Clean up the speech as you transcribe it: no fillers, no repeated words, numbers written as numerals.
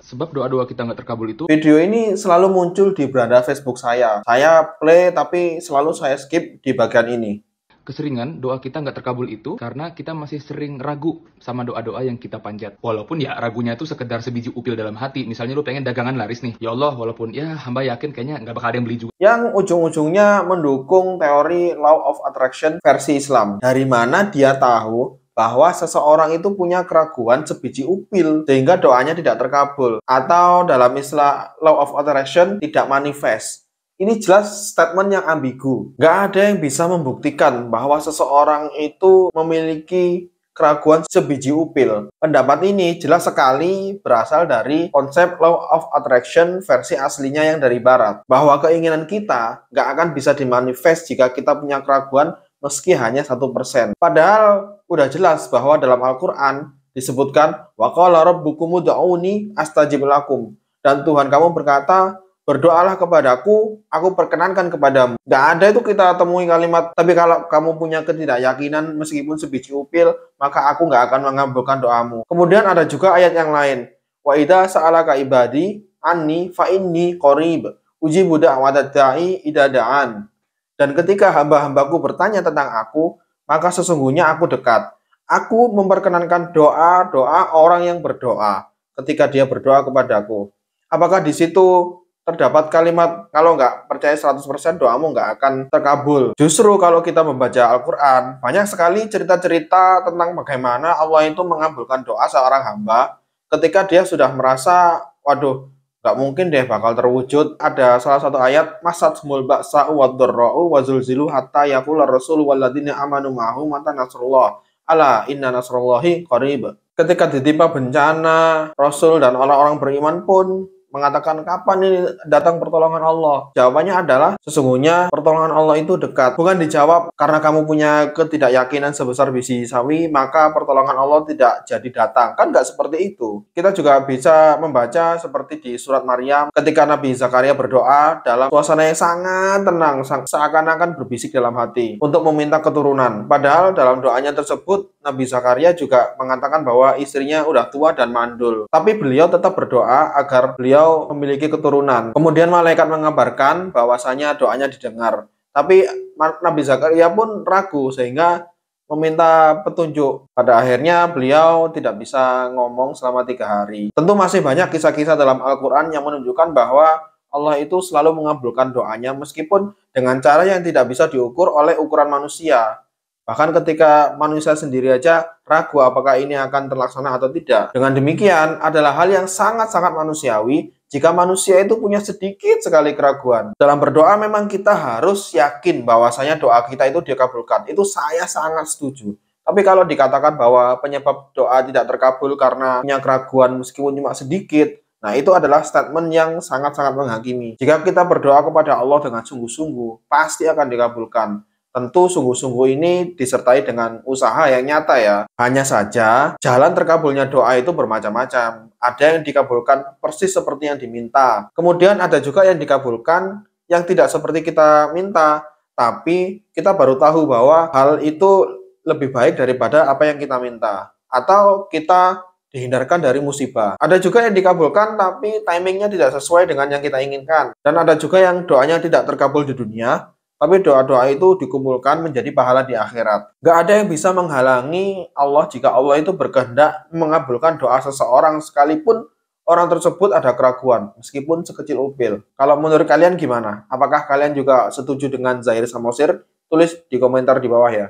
sebab doa-doa kita nggak terkabul itu? Video ini selalu muncul di beranda Facebook saya. Saya play tapi selalu saya skip di bagian ini. Keseringan doa kita nggak terkabul itu karena kita masih sering ragu sama doa-doa yang kita panjat. Walaupun ya ragunya itu sekedar sebiji upil dalam hati. Misalnya lu pengen dagangan laris nih. Ya Allah, walaupun ya hamba yakin kayaknya nggak bakal ada yang beli juga. Yang ujung-ujungnya mendukung teori Law of Attraction versi Islam. Dari mana dia tahu bahwa seseorang itu punya keraguan sebiji upil sehingga doanya tidak terkabul. Atau dalam istilah Law of Attraction tidak manifest. Ini jelas statement yang ambigu. Nggak ada yang bisa membuktikan bahwa seseorang itu memiliki keraguan sebiji upil. Pendapat ini jelas sekali berasal dari konsep Law of Attraction versi aslinya yang dari Barat. Bahwa keinginan kita nggak akan bisa dimanifest jika kita punya keraguan meski hanya 1%. Padahal udah jelas bahwa dalam Al-Quran disebutkan وَقَالَ رَبُّكُمُ ادْعُونِي أَسْتَجِبْ لَكُمْ. Dan Tuhan kamu berkata, berdoalah kepadaku, aku perkenankan kepadamu. Nggak ada itu kita temui kalimat, tapi kalau kamu punya ketidakyakinan meskipun sebiji upil, maka aku nggak akan mengabulkan doamu. Kemudian ada juga ayat yang lain. Wa idza sa'alaka ibadi anni fa inni qarib. Ujibu da'watad da'i idza da'an. Dan ketika hamba-hambaku bertanya tentang aku, maka sesungguhnya aku dekat. Aku memperkenankan doa-doa orang yang berdoa ketika dia berdoa kepadaku. Apakah di situ terdapat kalimat kalau nggak percaya 100% doamu nggak akan terkabul? Justru kalau kita membaca Al-Quran, banyak sekali cerita-cerita tentang bagaimana Allah itu mengabulkan doa seorang hamba ketika dia sudah merasa, waduh, nggak mungkin deh bakal terwujud. Ada salah satu ayat, Masatmul ba'sa'u wad-dharra'u wa zulzilu hatta yaqula ar-rasul walladzina amanu ma'ahu mata nasrullah. Ala inna nasrullahi qarib. Ketika ditimpa bencana, Rasul dan orang-orang beriman pun mengatakan kapan ini datang pertolongan Allah? Jawabannya adalah sesungguhnya pertolongan Allah itu dekat. Bukan dijawab karena kamu punya ketidakyakinan sebesar biji sawi maka pertolongan Allah tidak jadi datang. Kan nggak seperti itu. Kita juga bisa membaca seperti di surat Maryam ketika Nabi Zakaria berdoa dalam suasana yang sangat tenang, seakan-akan berbisik dalam hati untuk meminta keturunan. Padahal dalam doanya tersebut Nabi Zakaria juga mengatakan bahwa istrinya udah tua dan mandul. Tapi beliau tetap berdoa agar beliau memiliki keturunan. Kemudian malaikat mengabarkan bahwasanya doanya didengar. Tapi Nabi Zakaria pun ragu sehingga meminta petunjuk. Pada akhirnya beliau tidak bisa ngomong selama 3 hari. Tentu masih banyak kisah-kisah dalam Al-Quran yang menunjukkan bahwa Allah itu selalu mengabulkan doanya meskipun dengan cara yang tidak bisa diukur oleh ukuran manusia. Bahkan ketika manusia sendiri aja ragu apakah ini akan terlaksana atau tidak. Dengan demikian adalah hal yang sangat-sangat manusiawi jika manusia itu punya sedikit sekali keraguan. Dalam berdoa memang kita harus yakin bahwasanya doa kita itu dikabulkan. Itu saya sangat setuju. Tapi kalau dikatakan bahwa penyebab doa tidak terkabul karena punya keraguan meskipun cuma sedikit, nah itu adalah statement yang sangat-sangat menghakimi. Jika kita berdoa kepada Allah dengan sungguh-sungguh, pasti akan dikabulkan. Tentu sungguh-sungguh ini disertai dengan usaha yang nyata ya. Hanya saja jalan terkabulnya doa itu bermacam-macam. Ada yang dikabulkan persis seperti yang diminta. Kemudian ada juga yang dikabulkan yang tidak seperti kita minta. Tapi kita baru tahu bahwa hal itu lebih baik daripada apa yang kita minta. Atau kita dihindarkan dari musibah. Ada juga yang dikabulkan tapi timingnya tidak sesuai dengan yang kita inginkan. Dan ada juga yang doanya tidak terkabul di dunia, tapi doa-doa itu dikumpulkan menjadi pahala di akhirat. Gak ada yang bisa menghalangi Allah jika Allah itu berkehendak mengabulkan doa seseorang sekalipun orang tersebut ada keraguan, meskipun sekecil upil. Kalau menurut kalian gimana? Apakah kalian juga setuju dengan Zahir Samosir? Tulis di komentar di bawah ya.